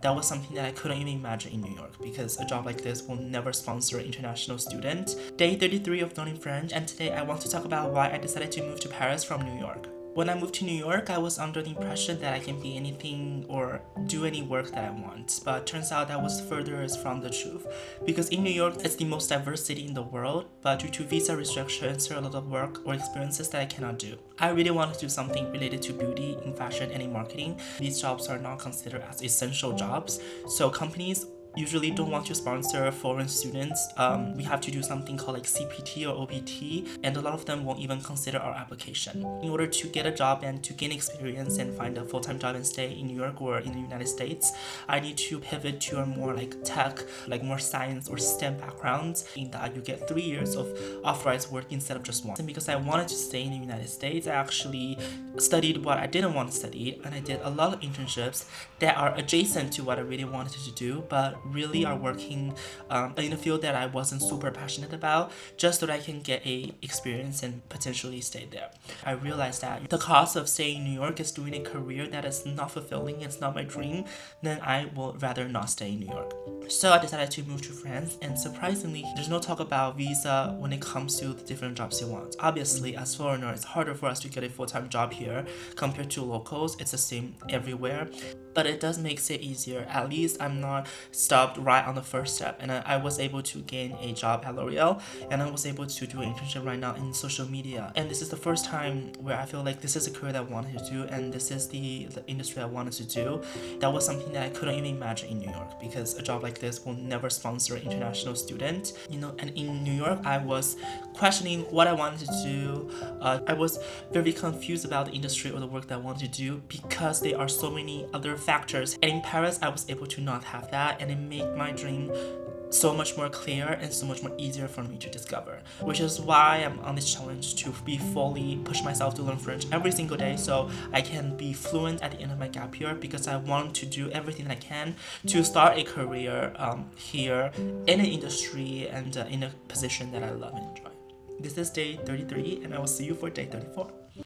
That was something that I couldn't even imagine in New York because a job like this will never sponsor an international student. Day 33 of learning French, and today I want to talk about why I decided to move to Paris from New York. When I moved to New York, I was under the impression that I can be anything or do any work that I want, but turns out that was further from the truth. Because in New York, it's the most diverse city in the world, but due to visa restrictions, there are a lot of work or experiences that I cannot do. I really want to do something related to beauty, in fashion, and in marketing. These jobs are not considered as essential jobs, so companies usually don't want to sponsor foreign students. We have to do something called like CPT or OPT, and a lot of them won't even consider our application. In order to get a job and to gain experience and find a full-time job and stay in New York or in the United States, I need to pivot to a more like tech, like more science or STEM backgrounds, in that you get 3 years of authorized work instead of just one. And because I wanted to stay in the United States, I actually studied what I didn't want to study, and I did a lot of internships that are adjacent to what I really wanted to do, but really are working in a field that I wasn't super passionate about, just so that I can get a experience and potentially stay there. I realized that the cost of staying in New York is doing a career that is not fulfilling, it's not my dream, then I will rather not stay in New York. So I decided to move to France, and surprisingly, there's no talk about visa when it comes to the different jobs you want. Obviously, as foreigners, it's harder for us to get a full-time job here compared to locals. It's the same everywhere, but it does make it easier. At least I'm not stopped right on the first step, and I was able to gain a job at L'Oreal, and I was able to do an internship right now in social media. And this is the first time where I feel like this is a career that I wanted to do, and this is the industry I wanted to do. That was something that I couldn't even imagine in New York because a job like this will never sponsor an international student. And in New York, I was questioning what I wanted to do. I was very confused about the industry or the work that I wanted to do because there are so many other factors. And in Paris, I was able to not have that, and it made my dream so much more clear and so much more easier for me to discover, which is why I'm on this challenge to be fully push myself to learn French every single day so I can be fluent at the end of my gap year, because I want to do everything that I can to start a career here in an industry and in a position that I love and enjoy. This is day 33, and I will see you for day 34.